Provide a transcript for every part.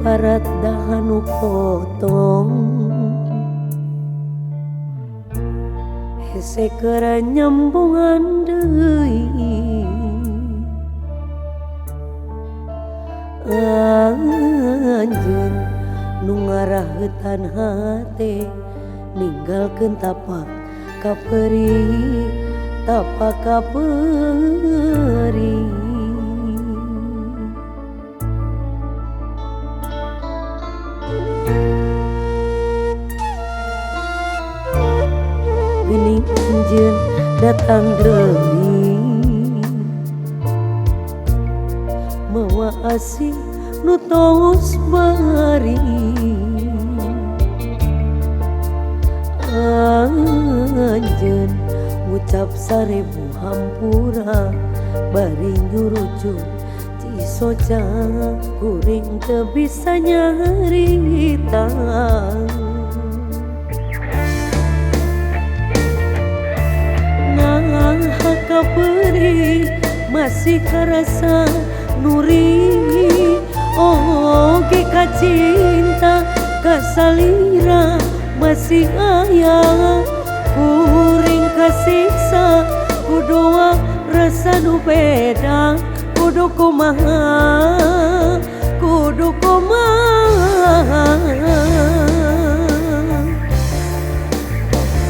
barat dahanu potong hese kera nyambungan deui anjeun nu ngarahetan hate ninggalkeun tapak kaperi tapak kaperi geuning anjeun datang deui mawa asih nu tos bari anjeun ngucap sarebu hampura bari nyurucun cisoca kuring teu bisa nyarita nah kaperi masih karasa nuri oge ka cinta kasalira masih aya kuring kasiksa kudoa rasa nu beda kudu kumaha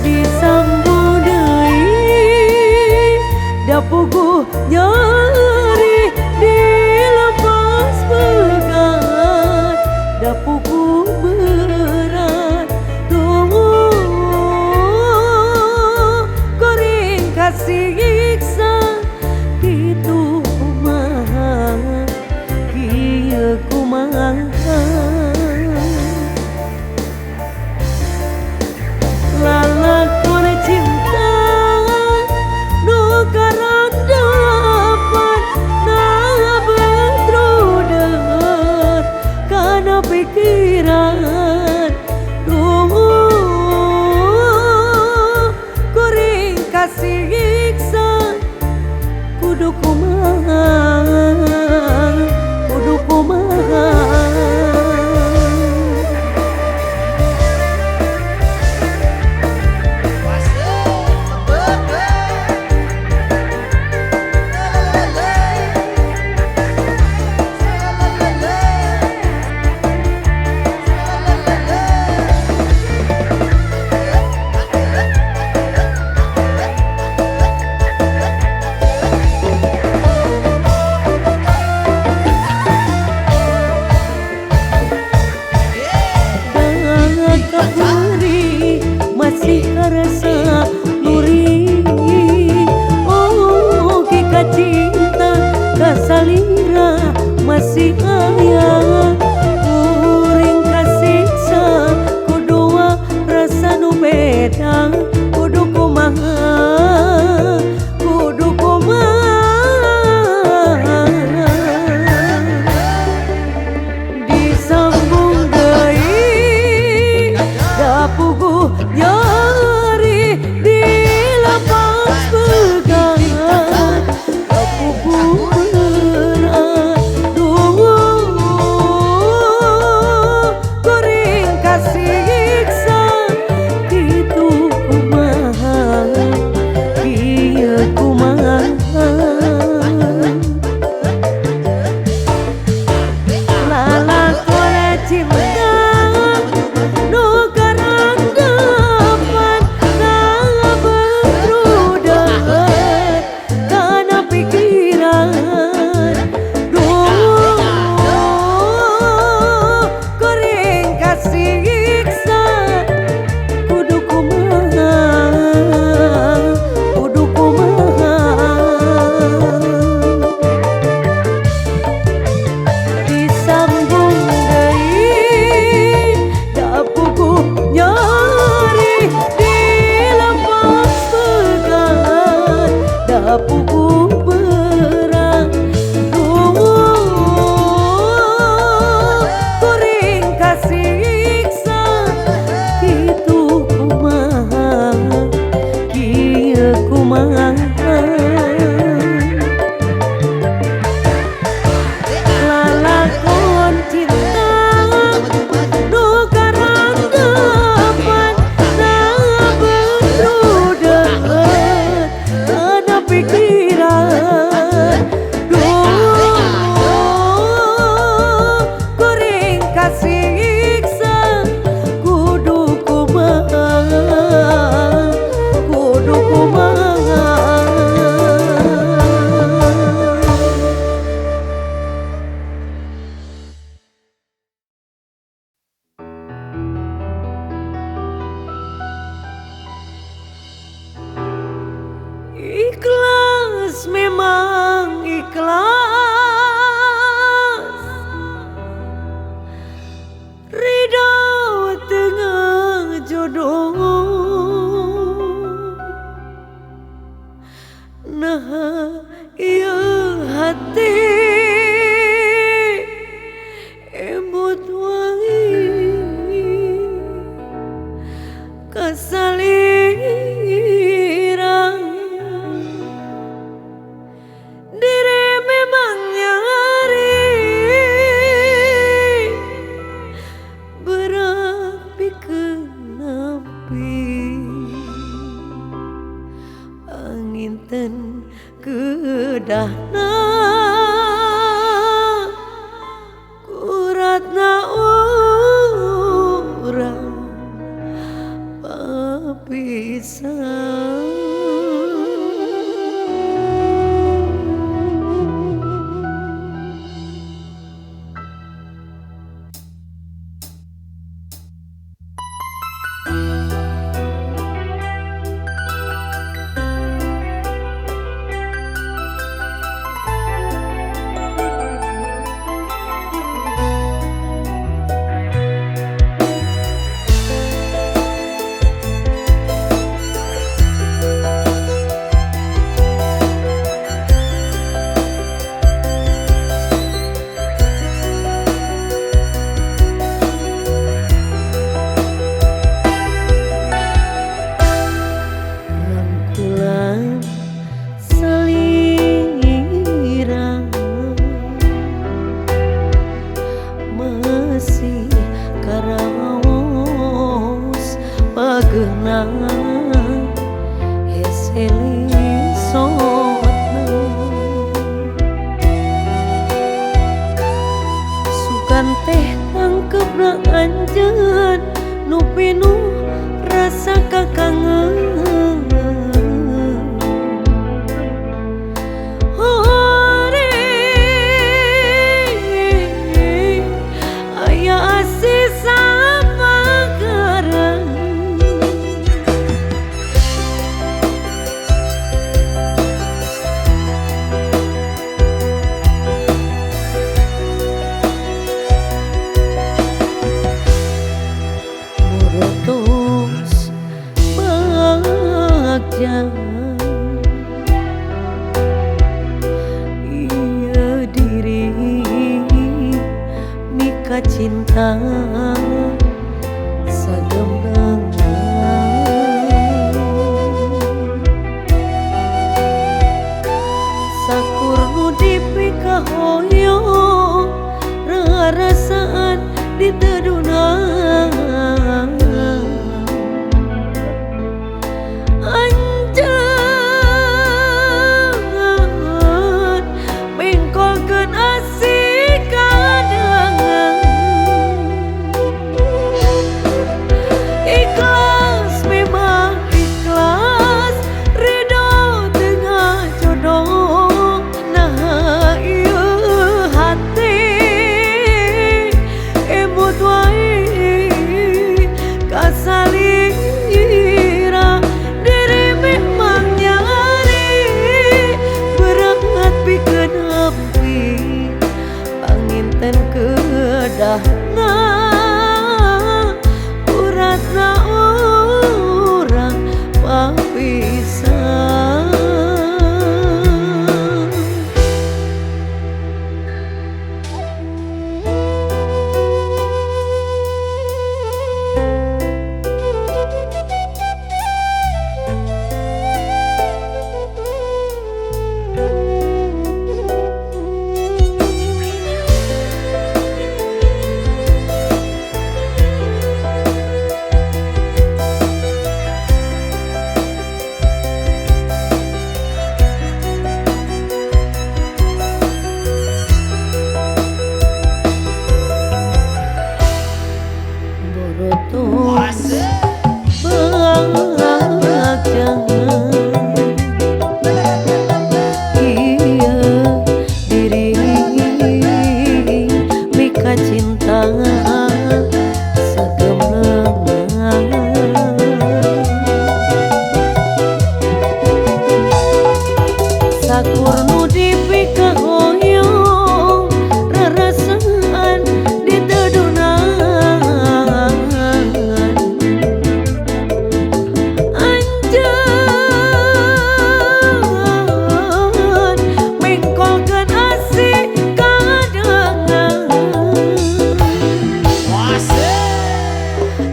disambut deui da puguh nyeri dilepas begat da puguh berat tunggu kuring kasiksa kitu kumaha kieu kumaha lalakon cinta nu karandapan na betrudet kana pikiran kuring kasiksa kudu kumaha kudu kumaha kasih iksa kudu kumaha kudu kumaha. Ikhlas memang ikhlas, ridho tengah jodoh. Nah iya hati embut wangi kasalirang. Diri memang nyari berapi kenapi angin ten kedahna kuratna urang papisah. Sukan teh tangkep na anjeun nu pinuh rasa kakangen. Iya diri mika cinta sagemdengan sakur nu dipika hoyo rasaan ditedunang. Hati embut Sakur nu dipikahoyong rarasaan ditedunan anjeun mengkolkeun asih kadangan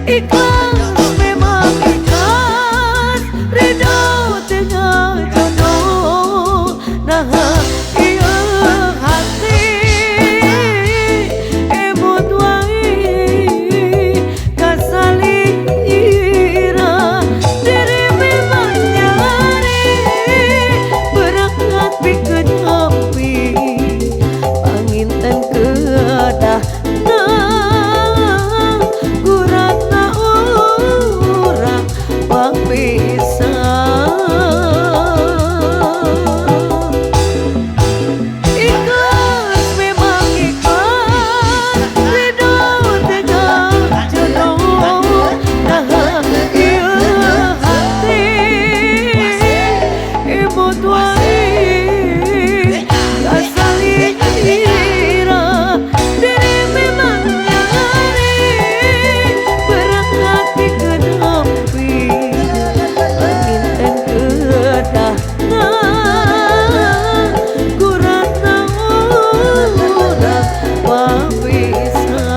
ikhlas memang ikhlas ridho tengah jodoh nah ieu hati emut wae kasalira diri memang nyari berangkat pikeun ngopi panginten kedah guratna urang papisah ikhlas memang ikhlas ridho tengah jodoh nah ieu hati imut wae kasalira diri memang nyari berangkat pikeun ngopi panginten kedah guratna urang papisah.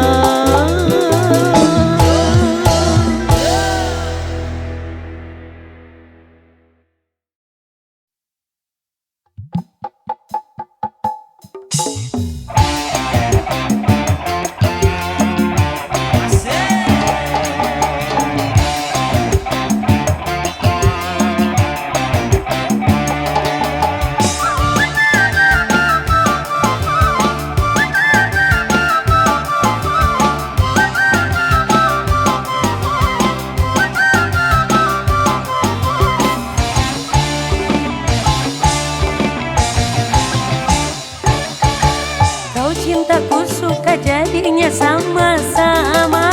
Kau cintaku suka jadinya sama-sama,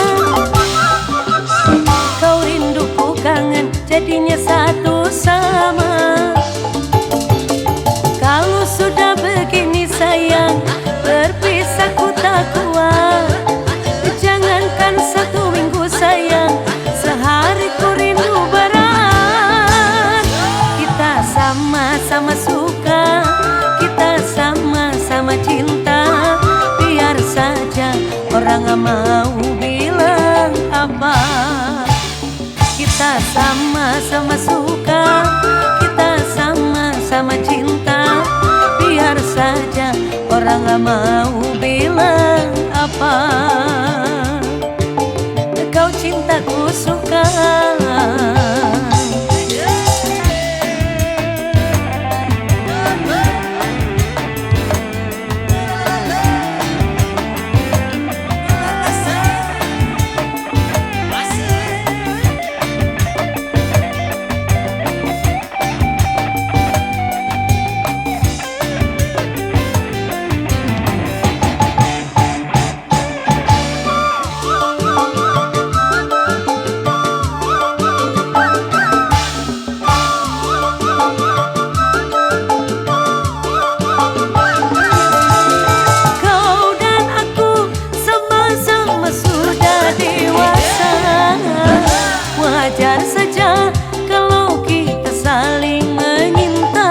kau rinduku kangen jadinya satu sama. Kalau sudah begini sayang, berpisah ku tak kuat. Jangankan 1 minggu sayang, sehari ku rindu berat. Kita sama-sama suka, kita sama-sama cinta. Biar saja orang gak mau bilang apa. Kita sama-sama suka, kita sama-sama cinta. Biar saja orang gak mau bilang apa. Kau cintaku suka. Wajar saja kalau kita saling menyinta.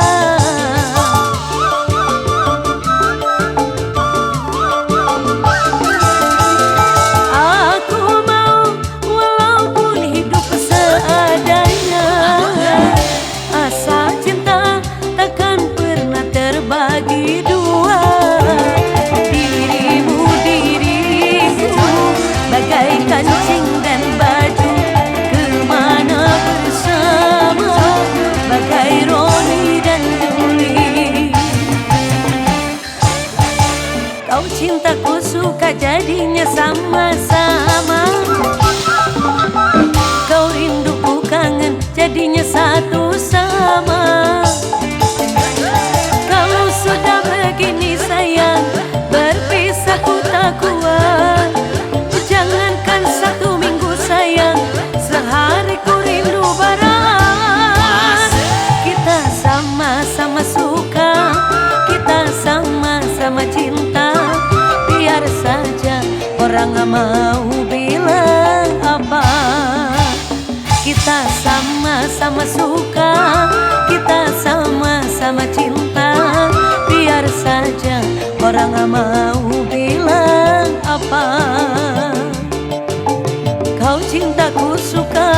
Aku mau walaupun hidup seadanya, asal cinta takkan pernah terbagi dua. Dirimu bagai kancing dan baju, bagai Roni dan Juli. Kau cintaku suka jadinya sama-sama, kau rinduku kangen jadinya satu sama. Kalau sudah begini sayang, berpisah ku tak kuat. orang gak mau bilang apa. Kita sama-sama suka, kita sama-sama cinta. Biar saja orang gak mau bilang apa. Kau cintaku suka.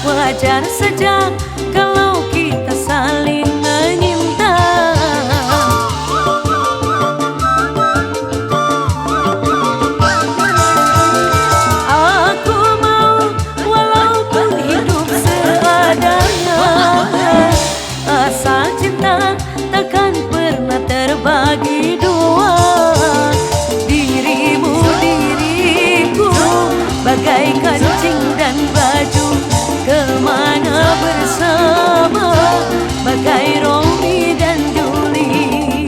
Wajar saja kalau kita saling menyinta. Aku mau walaupun hidup seadanya, asal cinta takkan pernah terbagi dua. Dirimu diriku bagai kancing dan baju, kemana bersama bagai Romi dan Juli.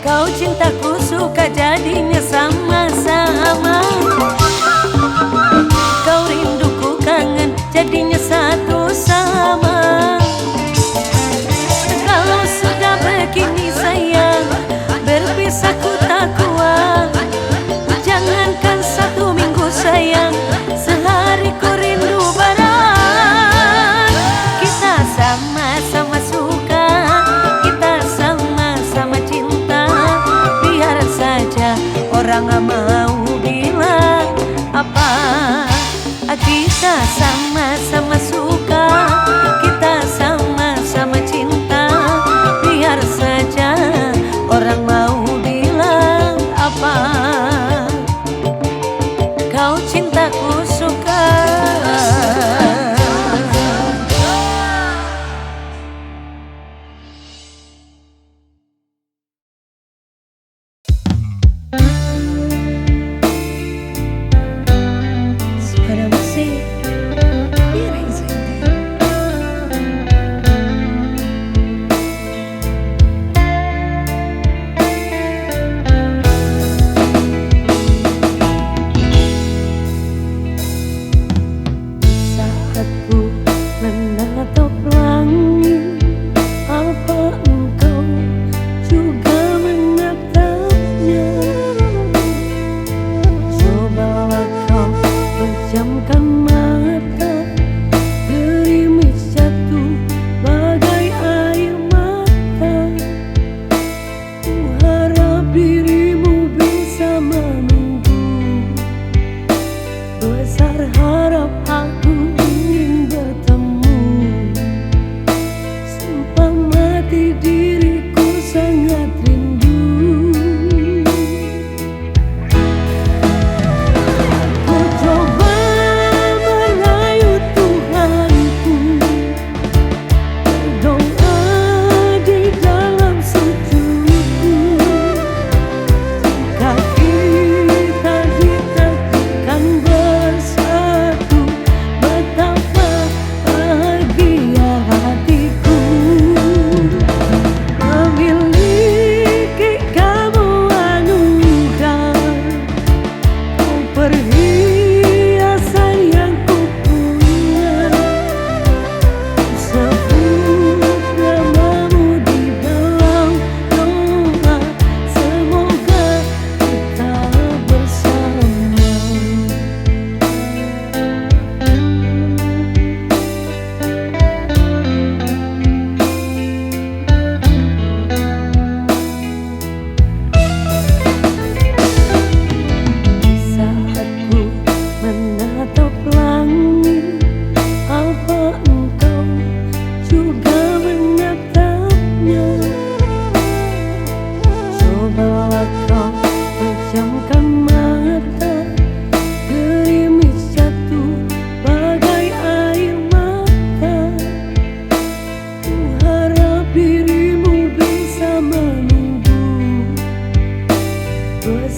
Kau cintaku suka jadinya sama-sama, kau rinduku kangen jadinya satu sama. Kalau sudah begini sayang, berpisahku tak kuat. Jangankan 1 minggu sayang, sehari ku rindu berat. Kita sama-sama suka, kita sama-sama cinta. Biar saja orang gak mau bilang apa. Kita sama-sama suka, kita sama-sama cinta. Biar saja orang mau bilang apa. Kau cintaku suka.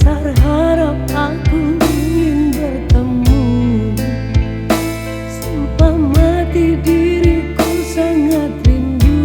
besar harap aku ingin bertemu. Sumpah mati diriku sangat rindu.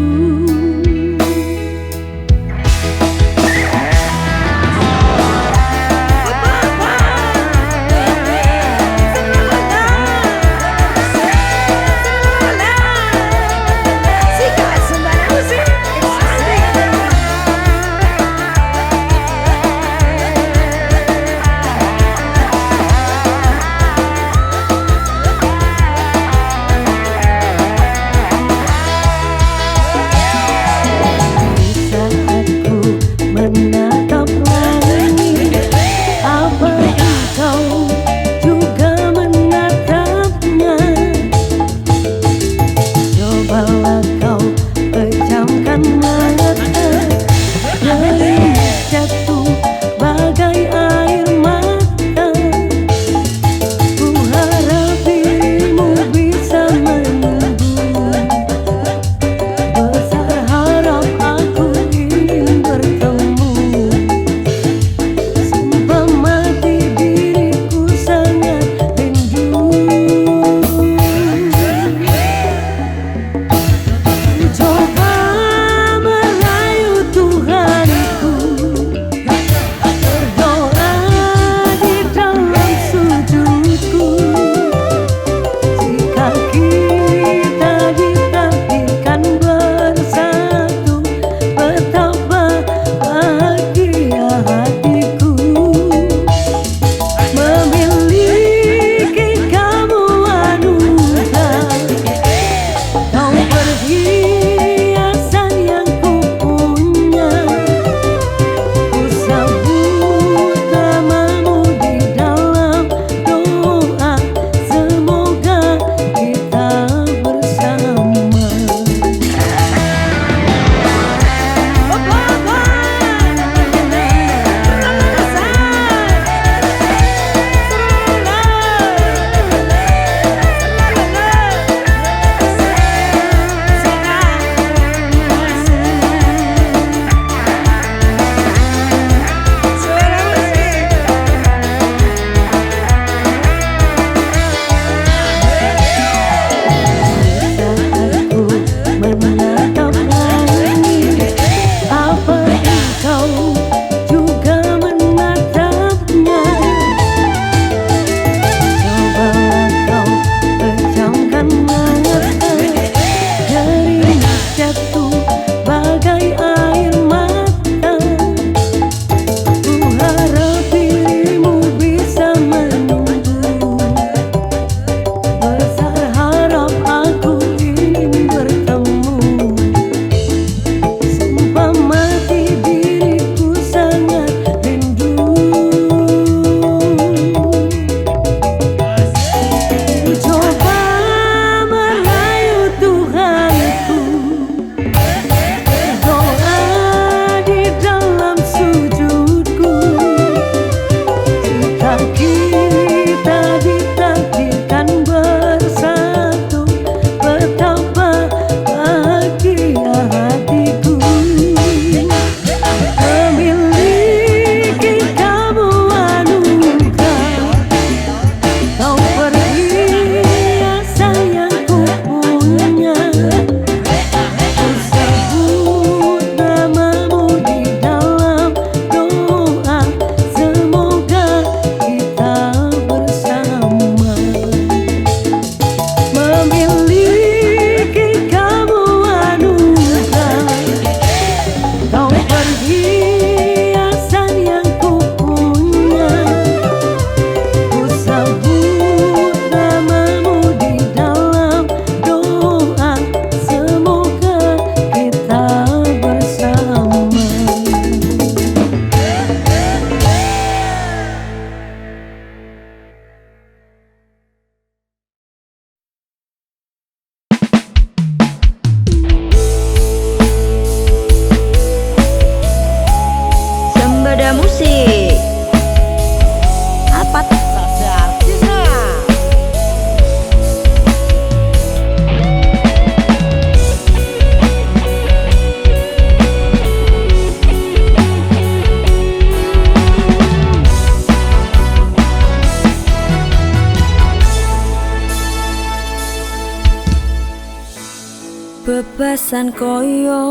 kebebasan koyo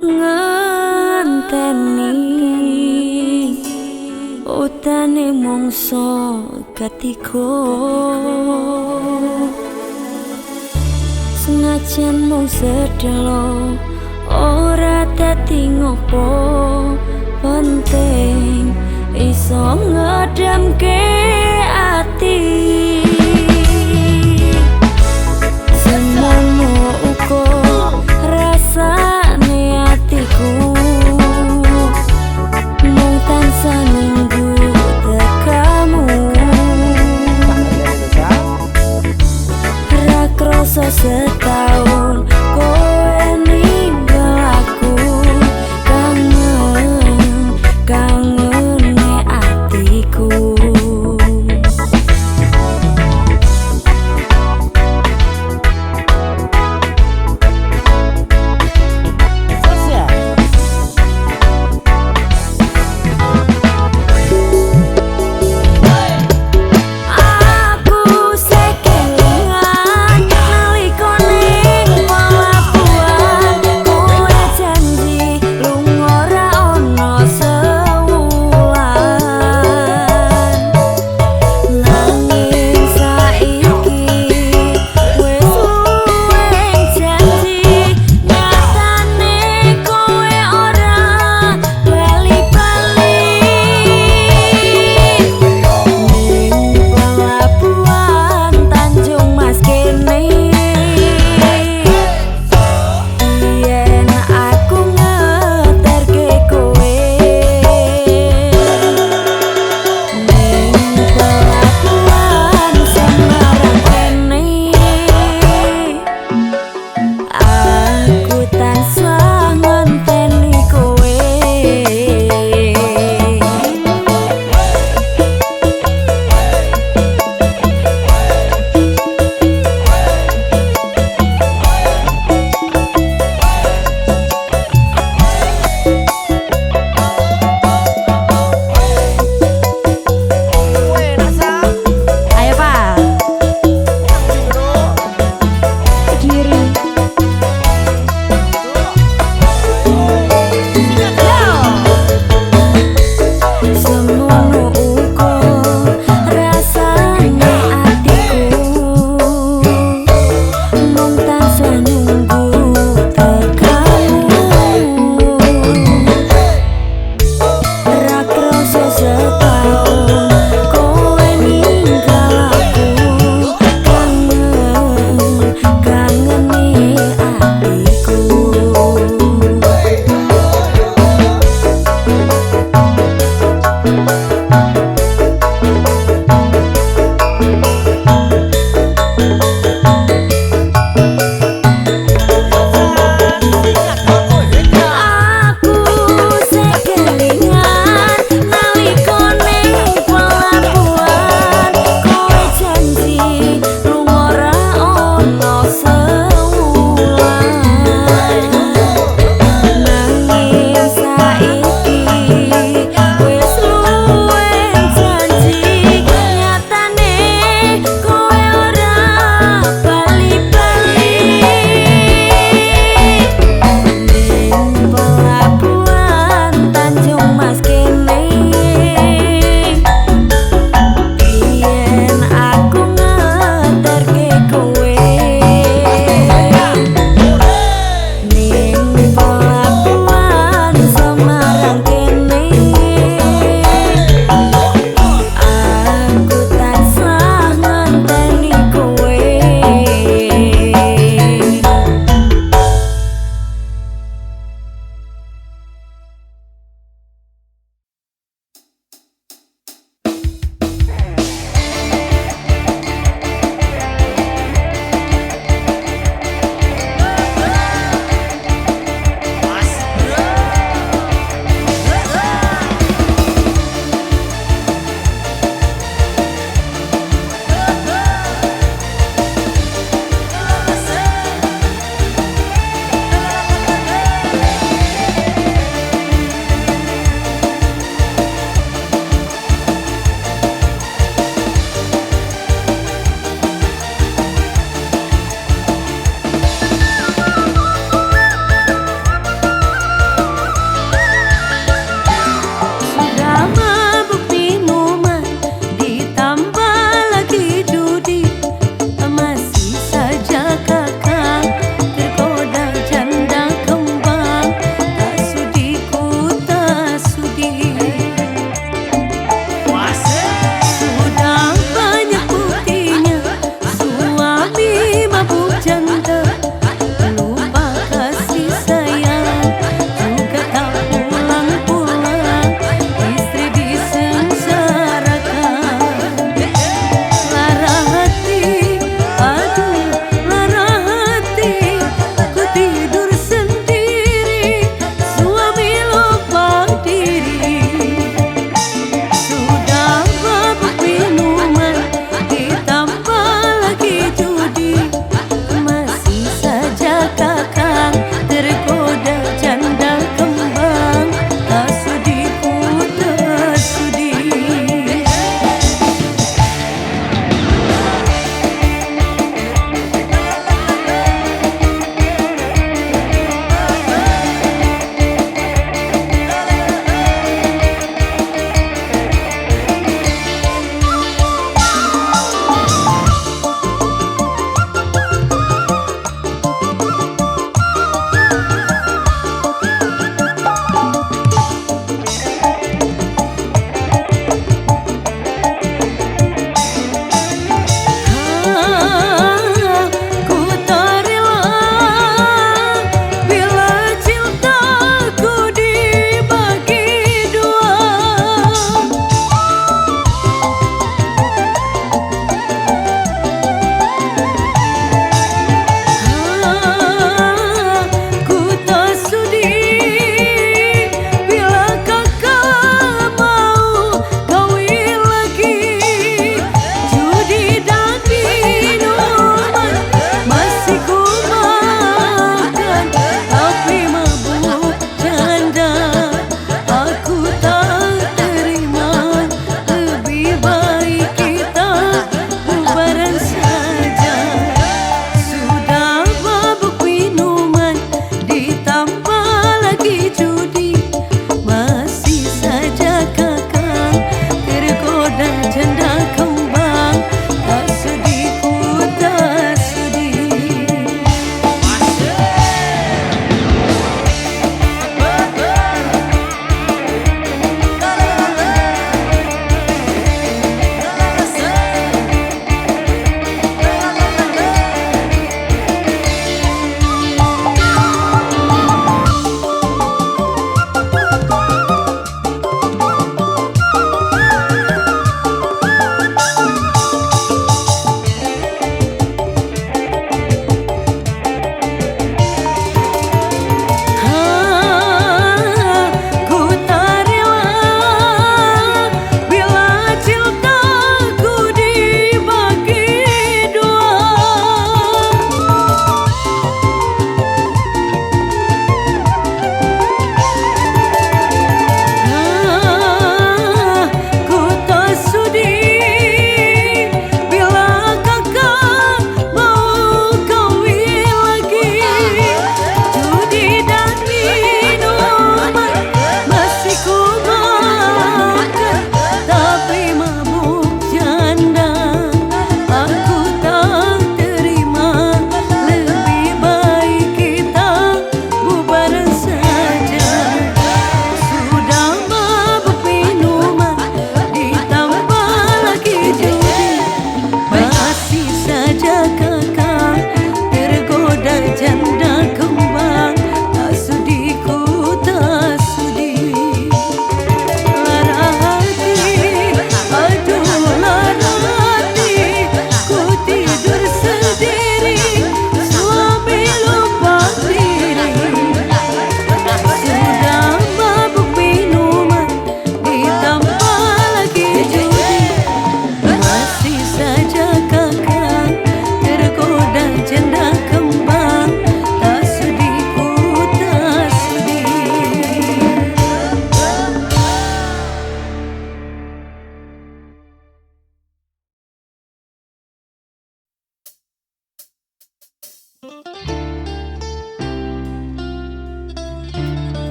ngenteni utane mongso katiko senajan mung sedelo ora dadi ngopo penting iso ngedamke ati senengmu uko rasane atiku mung tansah nunggu tekamu ra kroso setahun kowe ninggal aku kangen atiku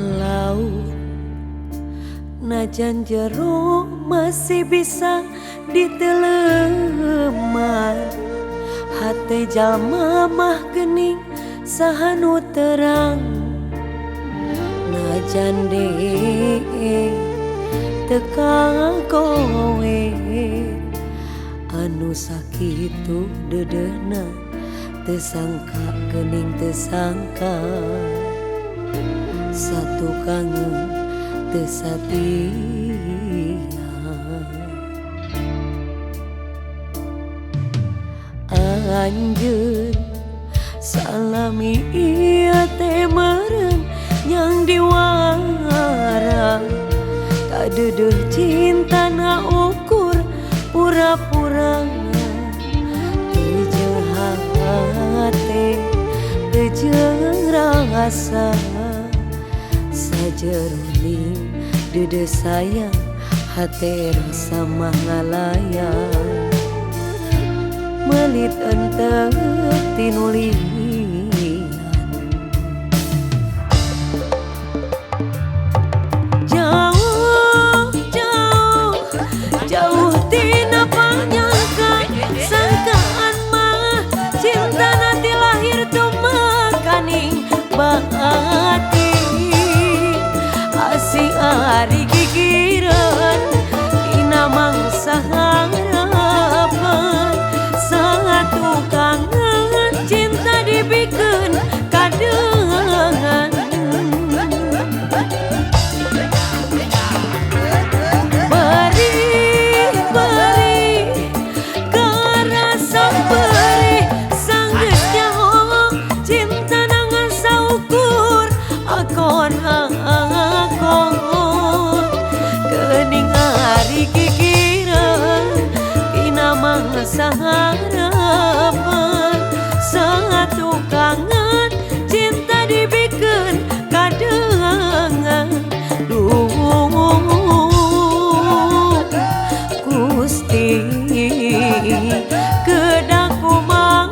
Laut najan jero masih bisa diteleman, hate jalma mah gening sahanu terang. Najan dee teka kowe anu sakitu dedehna, tesangka gening tesangka. Satu kangen tesatia, anjeun salami ieu teh meureun nyang diwara. Kadeudeung cintana ukur pura-pura, teu jeung hate teu jeung rasa. Sajeroning dede sayang hate rasa mangalayang, melit enteu tinulian. Jauh jauh jauh tina panyangka, sangkaan mah cinta nanti lahir tumakaning baati. Si ari gigireun tina mangsa harapan, satu kangen cinta dibikeun kadeungan. Beri karasa beri sanggeus nyaho cinta nangan saukur akon kening ari gigireun tina mangsa harapan, satu kangen cinta dibikeun kadeungan. Gusti kedah kumaha.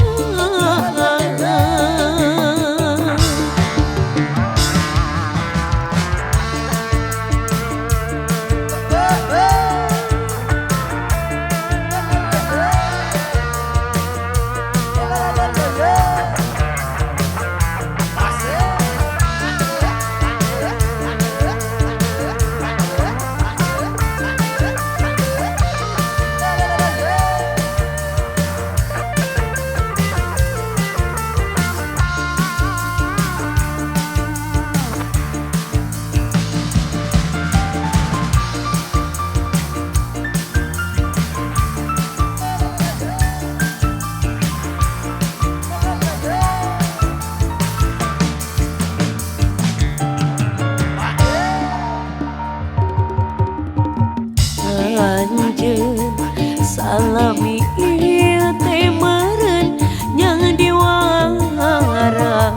Anjeun salami ieu teh meureun nyang diwara.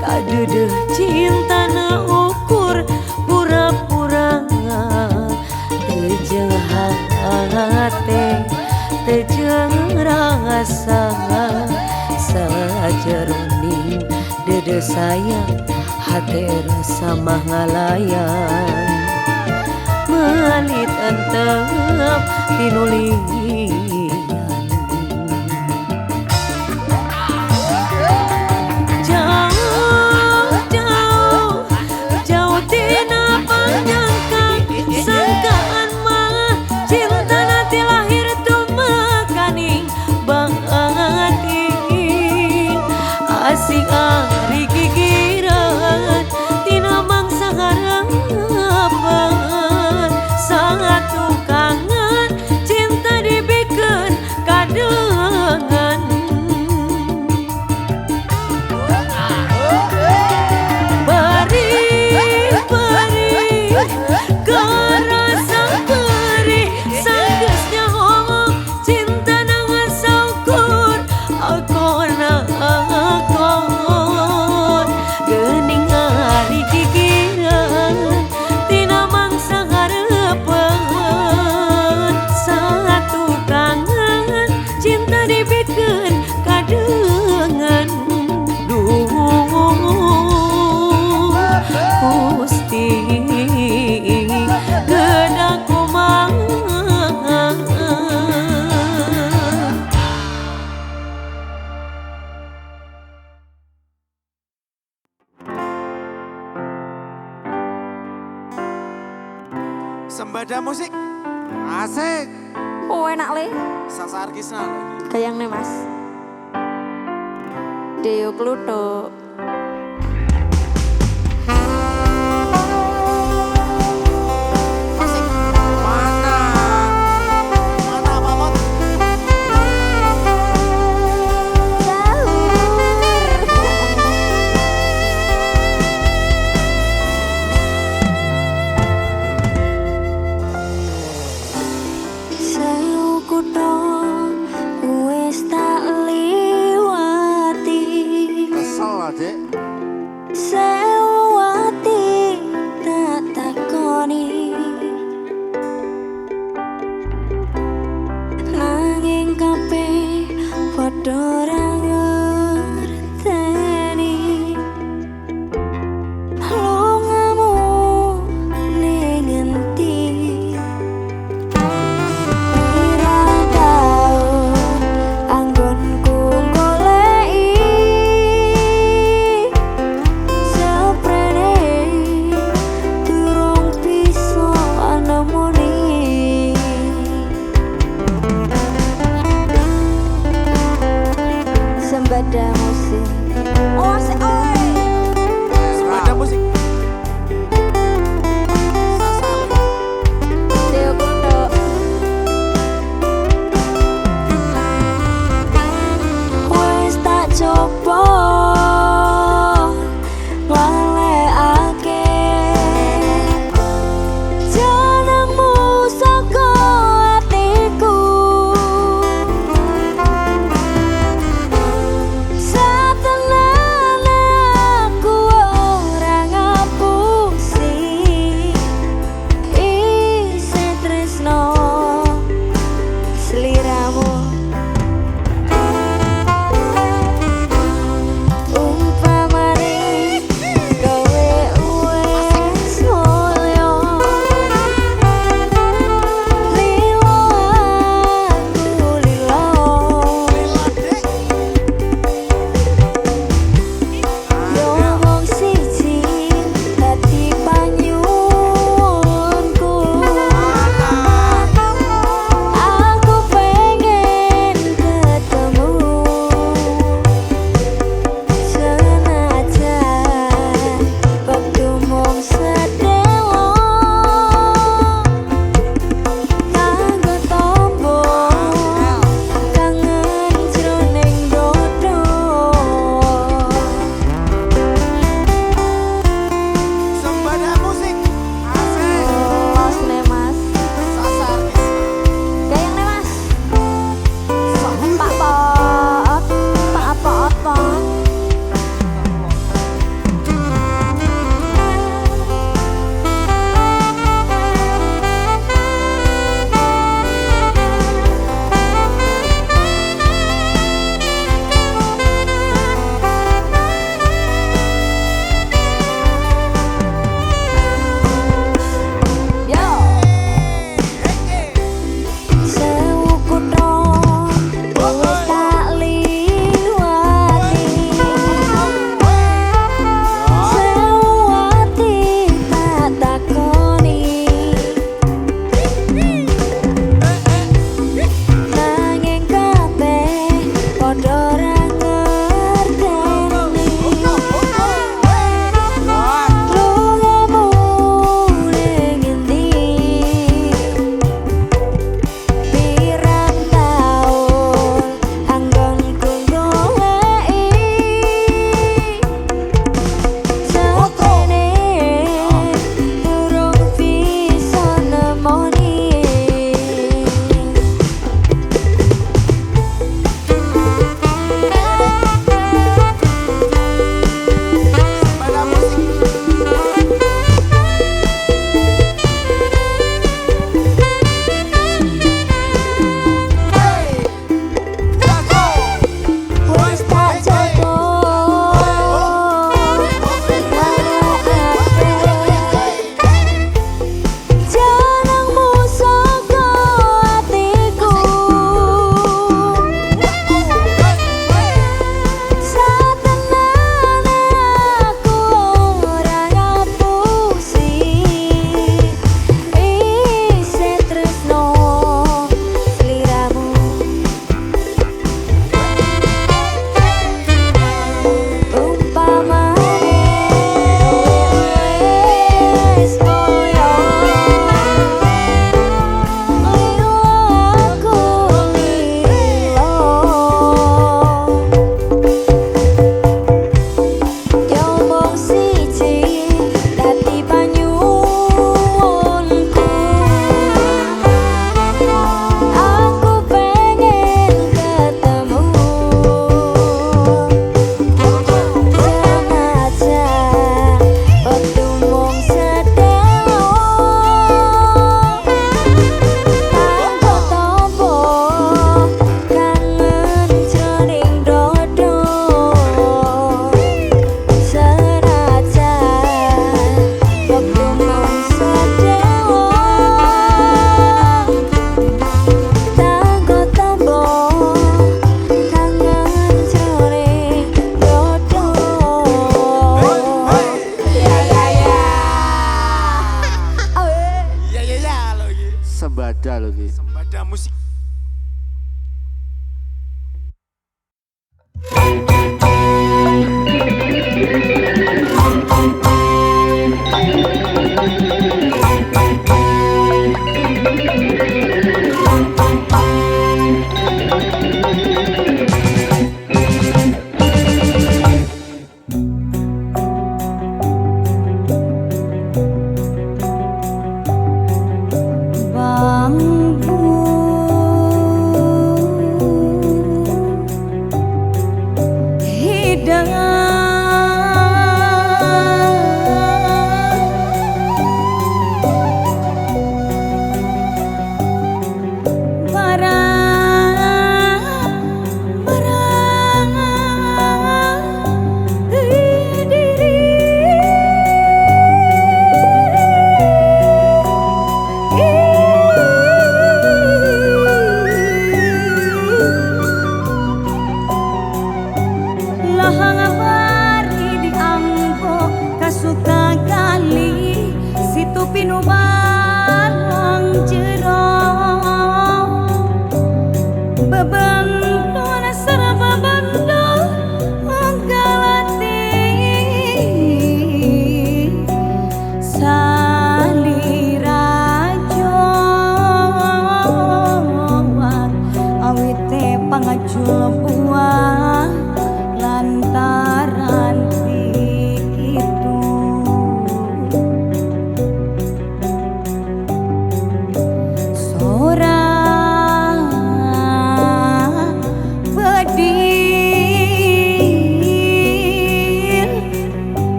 Kadeudeung cintana ukur pura-pura, teu jeung hate teu jeung rasa. Sajeroning dede sayang hate rasa mangalayang, melit entep tinulian. Jauh jauh jauh tina panyangka, sangkaan mah cinta nanti lahir tumakaning baati. Asik ari gigireun tina mangsa harapan, satu kangen cinta dibikeun kadeungan. Beri Sembada musik. Asik. Oh enak le. Sasar Kisna lagi. Gayang nih mas. Deo Pluto. Asik. Mana? Mana Mamot? Sewati tak takoni nanging kabeh padha ra ngerteni lungamu ning endi ora tau anggonku Sembada musik. Oh, oi. Sembada musik. Deo Pluto. Wes tak coba ngalekake jenengmu saka atiku. Satenane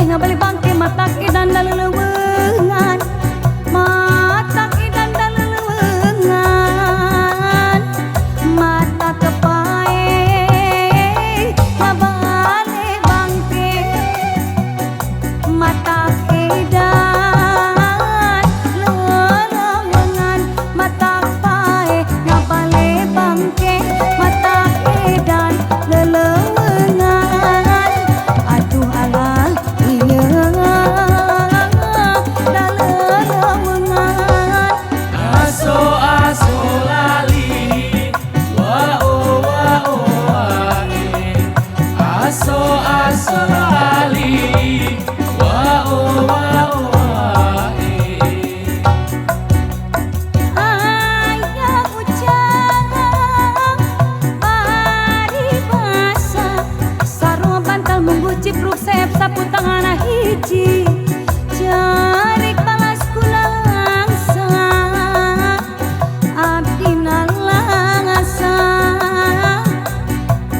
ngabali bangke matak idan dalelewengan, matak idan dalelewengan, mata kepae ngabali bangke matak idan lelewengan, matak pae ngabali bangke matak idan lelewengan. Aduh alah iya dalelewengan. Aso aso lali wa o ae. Aso aso lali wa o ae. Ayah ucap paribasa sarua bantal menggucip ruksep sapu tangan hiji jarik balas kulangsa abdi nalangasa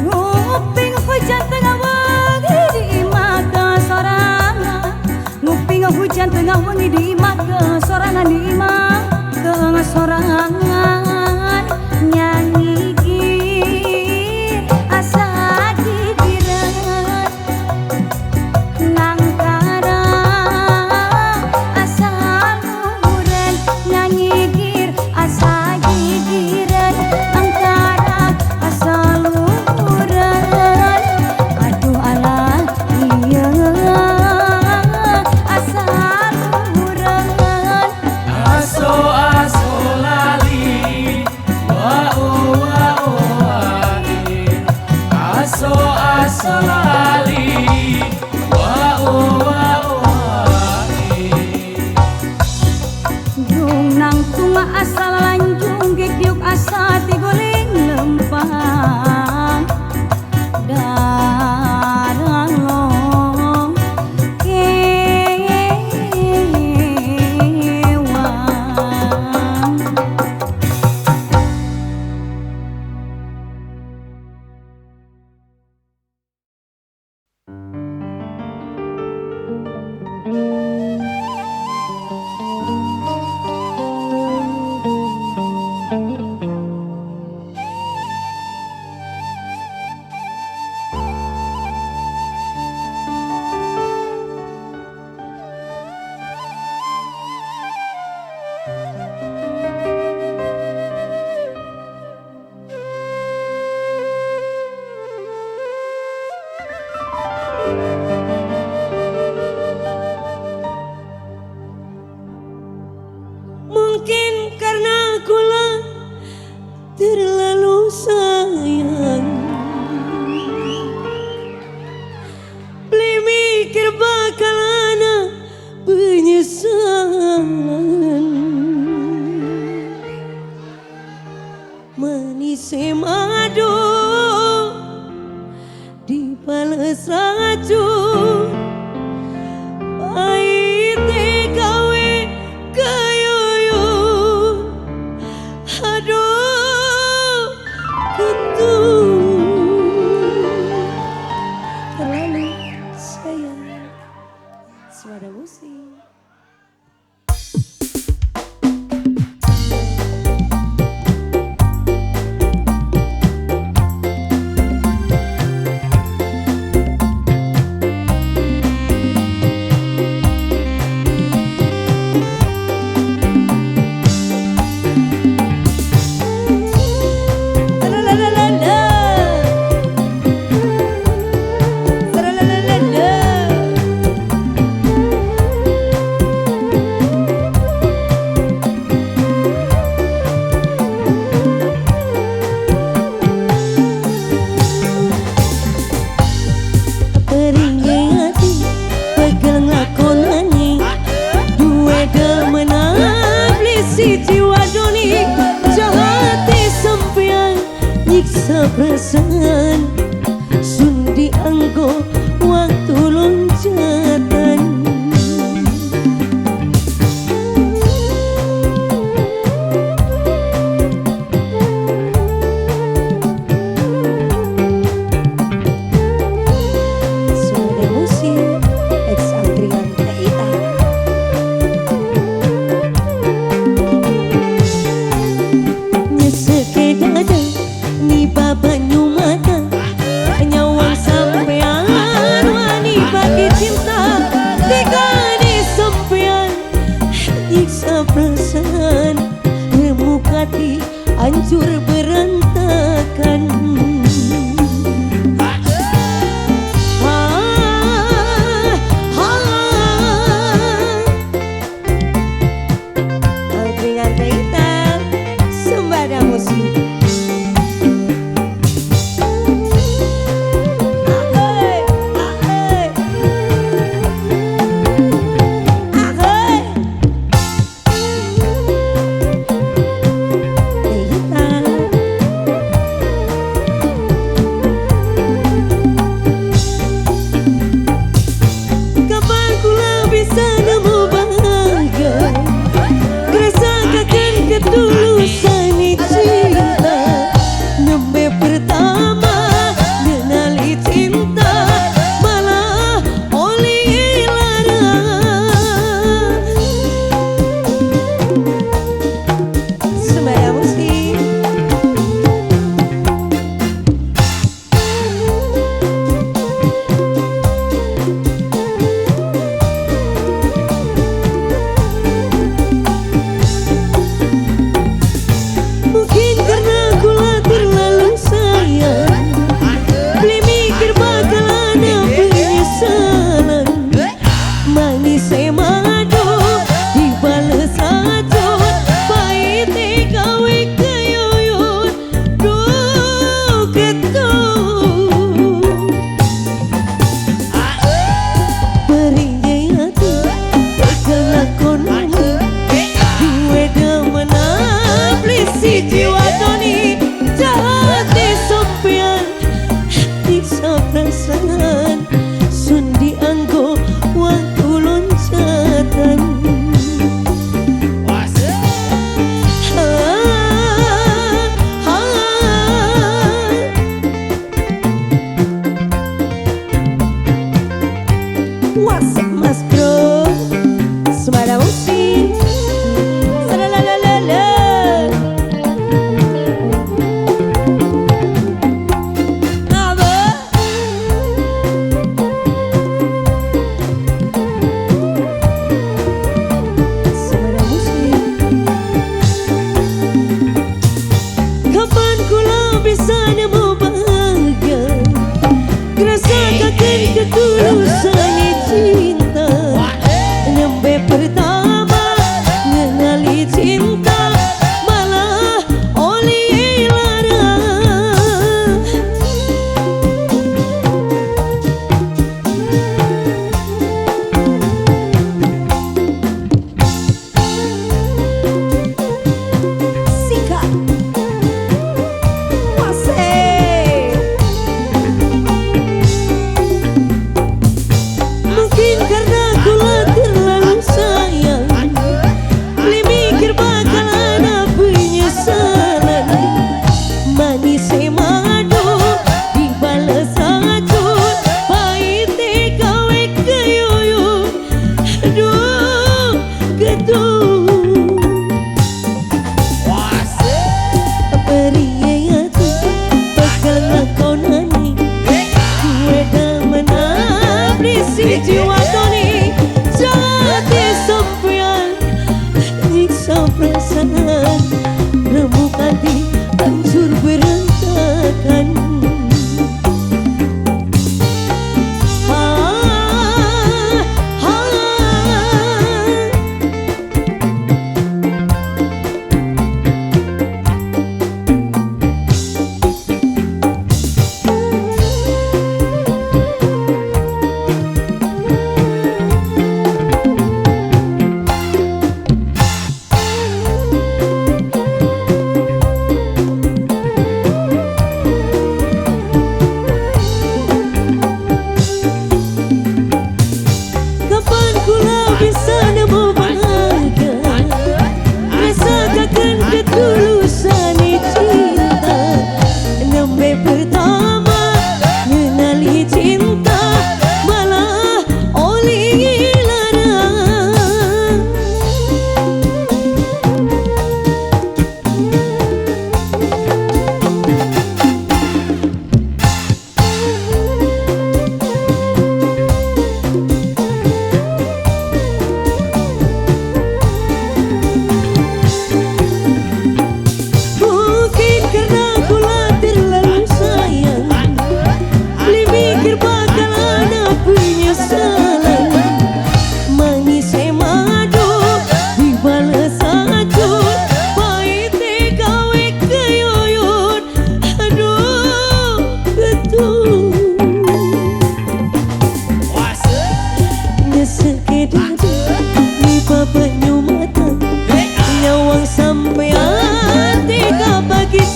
nguping hujan tengah wengi di imah sorangan, nguping hujan tengah wengi di imah sorangan, di imah sorangan nyanyi gir asa gigiran nangkara asa luhuran, nyanyi gir asa gigiran nangkara asa luhuran. Aduh alah iya asa luhuran. Aso aso lali wa o ae. Aso aso lali wa o ae. Jung nang tunga asal lanjung gigyuk asa tiguling lempang darang long kewang. Mungkin karena akulah terlalu sayang, beli mikir bakal ana penyesalan. Manis madu dibales racun, pahit gawe kayuyun. Aduh ketung terlalu sayang. Suara musik. Perasaan sun dianggo waktu loncatan. Suara musik berantakan. Dengan kita sembarang musik.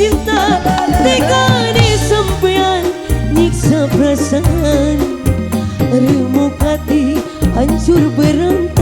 cinta tega di sampean nyiksa perasaan remuk hati hancur berantakan